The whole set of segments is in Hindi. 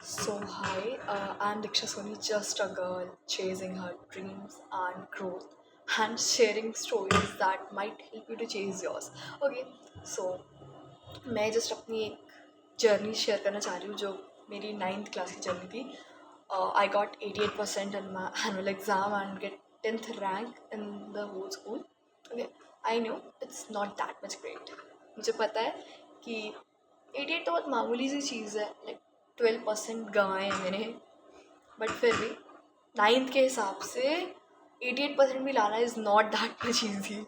So, hi, I'm Diksha Soni, just a girl chasing her dreams and growth and sharing stories that might help you to chase yours. Okay, so मैं जस्ट अपनी एक जर्नी शेयर करना चाह रही हूँ जो मेरी 9th क्लास की जर्नी थी. I got 88% in my annual exam and get 10th rank in the whole school. Okay, I know it's not that much great. मुझे पता है कि 88 तो बहुत मामूली सी चीज़ है, लाइक 12% गंवाए हैं मैंने, बट फिर भी 9th के हिसाब से 88% भी लाना is not that much easy.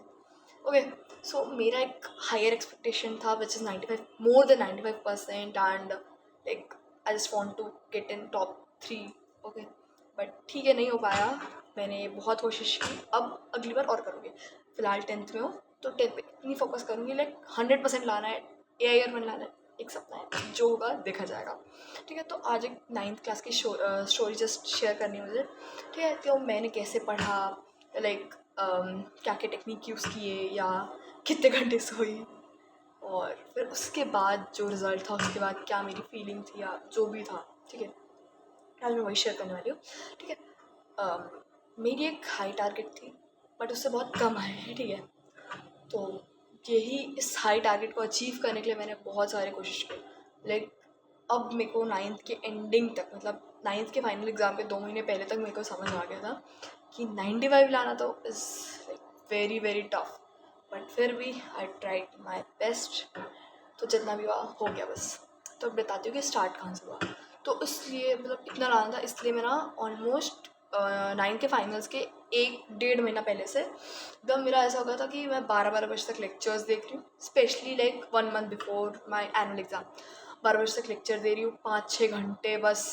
Okay, so मेरा एक हायर एक्सपेक्टेशन था which is 95, more than 95%, and like I just want to get in top 3. Okay, but ठीक है, नहीं हो पाया. मैंने बहुत कोशिश की, अब अगली बार और करूँगी. फ़िलहाल 10th में हो तो 10th पे इतनी फोकस करूँगी, लाइक 100% लाना है, AIR बन लाना है. एक सपना है, जो होगा देखा जाएगा. ठीक है, तो आज एक 9th क्लास की स्टोरी जस्ट शेयर करनी है मुझे. ठीक है, तो मैंने कैसे पढ़ा, लाइक क्या क्या टेक्निक यूज़ किए, या कितने घंटे सोई, और फिर उसके बाद जो रिज़ल्ट था, उसके बाद क्या मेरी फीलिंग थी, या जो भी था. ठीक है, आज मैं वही शेयर करने वाली हूँ. ठीक है, मेरी एक हाई टारगेट थी, बट उससे बहुत कम आए हैं. ठीक है, तो यही इस हाई टारगेट को अचीव करने के लिए मैंने बहुत सारी कोशिश की. लाइक अब मेरे को 9th के एंडिंग तक, मतलब 9th के फाइनल एग्ज़ाम के 2 महीने पहले तक मेरे को समझ आ गया था कि 95 लाना तो is like very very tough. But फिर भी आई ट्राइड माई बेस्ट. तो जितना भी हुआ हो गया बस. तो बताती हूँ कि स्टार्ट कहाँ से हुआ. तो इसलिए मतलब इतना लाना था, इसलिए मेरा ऑलमोस्ट 9th के फाइनल्स के 1-1.5 महीना पहले से एकदम मेरा ऐसा हो गया था कि मैं 12-12 बजे तक लेक्चर्स देख रही हूँ. Specially like 1 month before my annual exam 12 बजे तक लेक्चर दे रही हूँ. 5-6 घंटे बस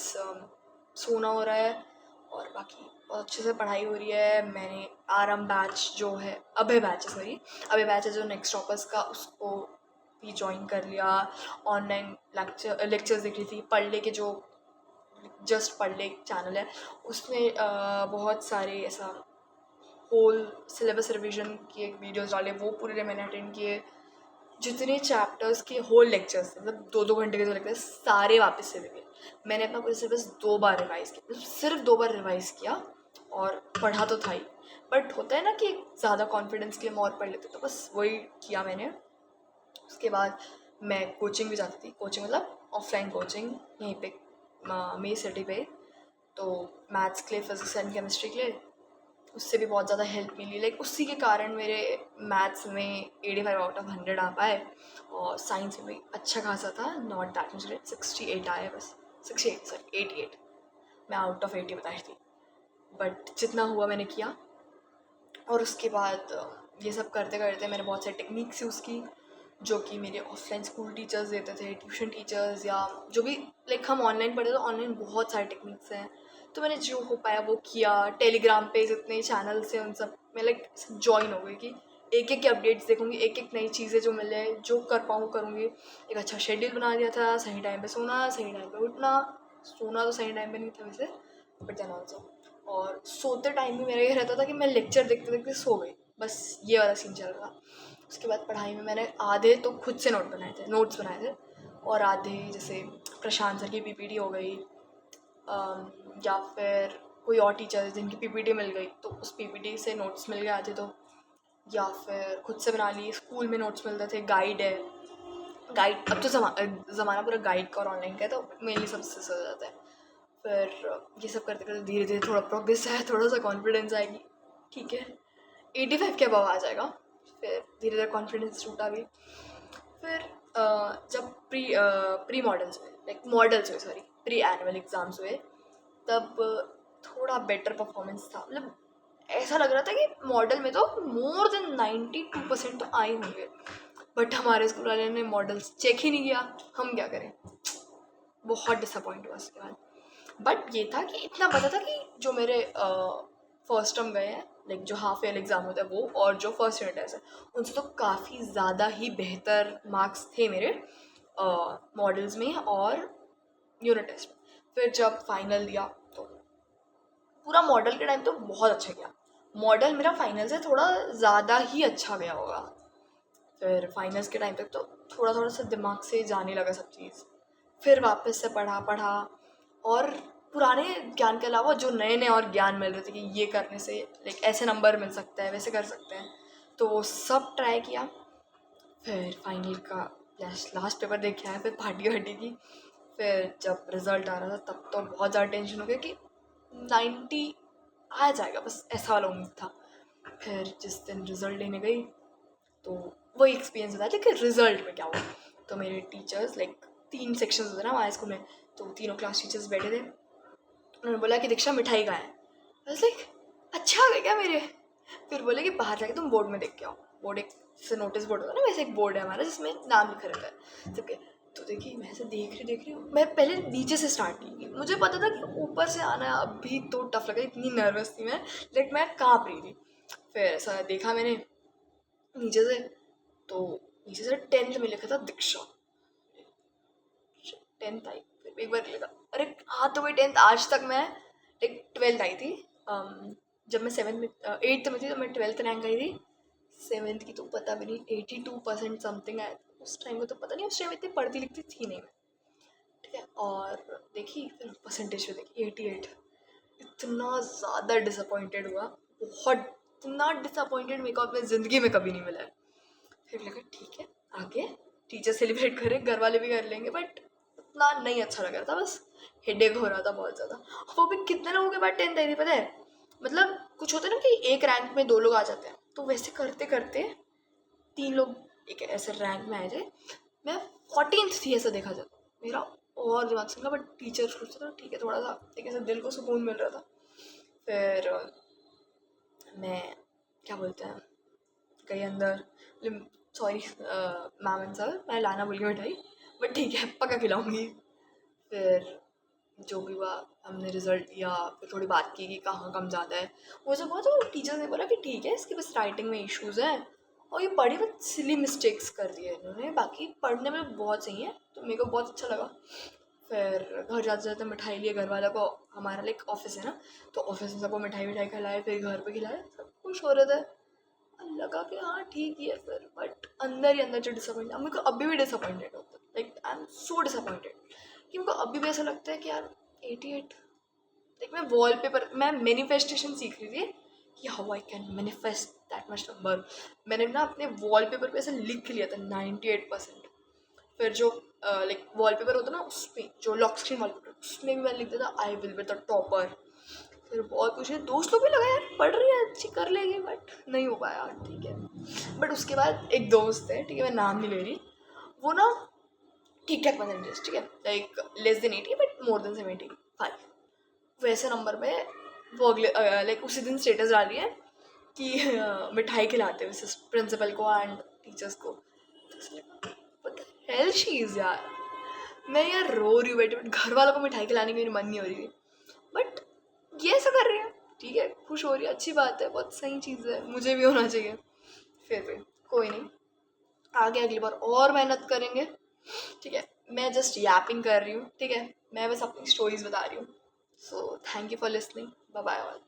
सोना हो रहा है, और बाकी बहुत अच्छे से पढ़ाई हो रही है. मैंने आरम बैच जो है, अभय बैच है, सॉरी, अभय बैच है जो नेक्स्ट टॉपर्स का, उसको भी ज्वाइन कर लिया. ऑनलाइन लेक्चर्स देख रही थी. पढ़ ले के जो जस्ट पढ़ ले चैनल है, उसमें बहुत सारे ऐसा होल सिलेबस रिवीजन की एक वीडियोस डाले, वो पूरे मैंने अटेंड किए. जितने चैप्टर्स के होल लेक्चर्स थे, मतलब 2-2 घंटे के जो लेक्चर, सारे वापस से देखे. मैंने अपना पूरा सिलेबस 2 बार रिवाइज़ किया, मतलब सिर्फ 2 बार रिवाइज़ किया, और पढ़ा तो था ही, बट होता है ना कि ज़्यादा कॉन्फिडेंस के लिए मैं और पढ़ लेती, तो बस वही किया मैंने. उसके बाद मैं कोचिंग भी जाती थी. कोचिंग मतलब ऑफलाइन कोचिंग, यहीं पे मेरी सिटी पे. तो मैथ्स के लिए, फिजिक्स एंड केमिस्ट्री के लिए, उससे भी बहुत ज़्यादा हेल्प मिली. लाइक उसी के कारण मेरे मैथ्स में 85/100 आ पाए, और साइंस में भी अच्छा खासा था, नॉट दैट मच ग्रेट, 68 आया बस. 68, सॉरी 88, मैं आउट ऑफ 80 बताई थी, बट जितना हुआ मैंने किया. और उसके बाद ये सब करते करते मैंने बहुत सारी टेक्निक्स यूज़ की, जो कि मेरे ऑफलाइन स्कूल टीचर्स देते थे, ट्यूशन टीचर्स, या जो भी, लाइक हम ऑनलाइन पढ़ते तो ऑनलाइन बहुत सारे टेक्निक्स हैं. तो मैंने जो हो पाया वो किया. टेलीग्राम पे जितने चैनल्स हैं उन सब में लाइक जॉइन हो गई कि एक एक के अपडेट्स देखूँगी, एक एक नई चीज़ें जो मिले, जो कर पाऊँ करूँगी. एक अच्छा शेड्यूल बना दिया था, सही टाइम पे सोना, सही टाइम पे उठना. सोना तो सही टाइम पे नहीं था वैसे, बट देन ऑल्सो. और सोते टाइम भी मेरा ये रहता था कि मैं लेक्चर देखते देखते सो गई, बस ये वाला सीन चल रहा. उसके बाद पढ़ाई में मैंने आधे तो खुद से नोट्स बनाए थे, और आधे जैसे प्रशांत सर की PPT हो गई, या फिर कोई और टीचर जिनकी PPT मिल गई तो उस PPT से नोट्स मिल गए आधे तो, या फिर खुद से बना लिए. स्कूल में नोट्स मिलते थे, गाइड है, गाइड अब तो ज़माना पूरा गाइड का और ऑनलाइन का है, तो मेनली सबसे हो जाता है. फिर ये सब करते करते धीरे धीरे थोड़ा प्रोग्रेस है, थोड़ा सा कॉन्फिडेंस आएगी. ठीक है, 85 के अबव आ जाएगा. फिर धीरे धीरे कॉन्फिडेंस टूटा भी. फिर जब प्री मॉडल्स हुए, लाइक मॉडल्स हुए, सॉरी, प्री एनुअल एग्ज़ाम्स हुए, तब थोड़ा बेटर परफॉर्मेंस था. मतलब ऐसा लग रहा था कि मॉडल में तो मोर देन 92% तो आए होंगे, बट हमारे स्कूल वाले ने मॉडल्स चेक ही नहीं किया. हम क्या करें, बहुत डिसअपॉइंट हुआ उसके बाद. बट ये था कि इतना पता था कि जो मेरे फर्स्ट टर्म गए हैं, लाइक जो हाफ ईयर एग्ज़ाम होता है वो, और जो फर्स्ट यूनिट टेस्ट है, उनसे तो काफ़ी ज़्यादा ही बेहतर मार्क्स थे मेरे मॉडल्स में और यूनिट टेस्ट में. फिर जब फाइनल दिया तो पूरा मॉडल के टाइम तो बहुत अच्छा गया. मॉडल मेरा फाइनल से थोड़ा ज़्यादा ही अच्छा गया होगा. फिर फाइनल्स के टाइम तक तो थोड़ा थोड़ा सा दिमाग से जाने लगा सब चीज़. फिर वापस से पढ़ा, और पुराने ज्ञान के अलावा जो नए नए और ज्ञान मिल रहे थे कि ये करने से लाइक ऐसे नंबर मिल सकता है, वैसे कर सकते हैं, तो वो सब ट्राई किया। फिर फाइनल का लास्ट पेपर देख के आया, फिर पार्टी वार्टी की। फिर जब रिज़ल्ट आ रहा था तब तो बहुत ज़्यादा टेंशन हो गया कि 90 आ जाएगा, बस ऐसा वाला उम्मीद था। फिर जिस दिन रिज़ल्ट लेने गई तो वही एक्सपीरियंस होता है कि रिजल्ट में क्या हुआ। तो मेरे टीचर्स लाइक 3 सेक्शंस होते हैं ना हमारे स्कूल में, तो तीनों क्लास टीचर्स बैठे थे। उन्होंने बोला कि दीक्षा मिठाई कहाँ है। लाइक अच्छा आ गया क्या मेरे। फिर बोले कि बाहर जाके तुम बोर्ड में देख के आओ। बोर्ड एक जैसे नोटिस बोर्ड होता है ना, वैसे एक बोर्ड है हमारा जिसमें नाम लिखा रहता है सबके। तो देखिए मैं ऐसे देख रही हूँ। मैं पहले नीचे से स्टार्ट की, मुझे पता था कि ऊपर से आना अभी तो टफ लगा, इतनी नर्वस थी मैं, लाइक मैं काँप रही थी। फिर ऐसा देखा मैंने नीचे से, तो नीचे से 10th में लिखा था दीक्षा। 10th आई, फिर एक बार लिखा, अरे हाँ तो वही 10th। आज तक मैं लाइक 12th आई थी। जब मैं 7th में 8th में थी तो मैं 12th रैंक आई थी। 7th की तो पता भी नहीं, 82% समथिंग आया था उस टाइम को। तो पता नहीं उस टाइम इतनी पढ़ती लिखती थी नहीं मैं, ठीक है। और देखी फिर परसेंटेज पे देखी 88। इतना ज़्यादा डिसअपॉइंटेड हुआ, बहुत, इतना डिसअपॉइंटेड मेरे को अपने ज़िंदगी में कभी नहीं मिला है। फिर लगा ठीक है आगे टीचर सेलिब्रेट करें, घर वाले भी कर लेंगे, बट उतना नहीं अच्छा लग रहा था, बस हेडेक हो रहा था बहुत ज़्यादा। वो भी कितने लोगों के बाद 10th आई थी पता है। मतलब कुछ होता है ना कि एक रैंक में 2 लोग आ जाते हैं, तो वैसे करते करते 3 लोग एक ऐसे रैंक में आए थे। मैं 14th थी ऐसा देखा जाए, मेरा और दिमाग से, बट टीचर सोचते थे ठीक है, थोड़ा सा एक ऐसा दिल को सुकून मिल रहा था। फिर मैं क्या बोलते हैं गई अंदर, सॉरी मैम एंड सर, मैं लाना भूल गई मिठाई, बट ठीक है पक्का खिलाऊंगी। फिर जो भी हुआ, हमने रिजल्ट दिया, फिर थोड़ी बात की कि कहाँ कम ज़्यादा है। मुझे बहुत, तो टीचर ने बोला कि ठीक है इसकी बस राइटिंग में इश्यूज़ हैं, और ये पढ़ी में सिली मिस्टेक्स कर दिए इन्होंने, बाकी पढ़ने में बहुत सही है। तो मेरे को बहुत अच्छा लगा। फिर घर जाते जाते मिठाई लिए घर वालों को, हमारा लाइक ऑफिस है ना, तो ऑफिस में सबको मिठाई विठाई खिलाए, फिर घर पे खिलाए, सब खुश हो रहे थे। लगा कि हाँ ठीक ही है फिर, बट अंदर ही अंदर जो डिसअपॉइंट, मेरे को अभी भी डिसअपॉइंटेड होता है, like I am so disappointed कि मेरे को अभी भी ऐसा लगता है कि यार 88, लाइक मैं वॉलपेपर, मैं मैनिफेस्टेशन सीख रही थी कि how I can manifest that much number. मैंने ना अपने वॉलपेपर पे ऐसे लिख लिया था 98%। फिर जो लाइक वॉलपेपर होता है ना उसमें, जो लॉक स्क्रीन वॉलपेपर, उसमें भी मैंने लिख दिया था I will be the topper. फिर बहुत कुछ है, दोस्त लोग भी लगा यार पढ़ रही है अच्छी कर लेगी, बट नहीं हो पाया, ठीक है। बट उसके बाद एक दोस्त है, ठीक है मैं नाम नहीं ले रही, वो ना ठीक ठाक परसेंटेज, ठीक है like less than 80 but more than 75, वैसे नंबर में वो अगले लाइक उसी दिन स्टेटस डाल रही है कि मिठाई खिलाते हैं वैसे प्रिंसिपल को एंड टीचर्स को। हेल शी इज़ यार, मैं यार रो रही हूँ बैठे बैठे, घर वालों को मिठाई खिलाने की मेरी मन नहीं हो रही थी, बट ये ऐसा कर रहे हैं, ठीक है खुश हो रही है, अच्छी बात है, बहुत सही चीज़ है, मुझे भी होना चाहिए। फिर भी कोई नहीं, आगे अगली बार और मेहनत करेंगे, ठीक है। मैं जस्ट यापिंग कर रही हूँ, ठीक है, मैं बस अपनी स्टोरीज बता रही हूँ। So thank you for listening, bye bye all.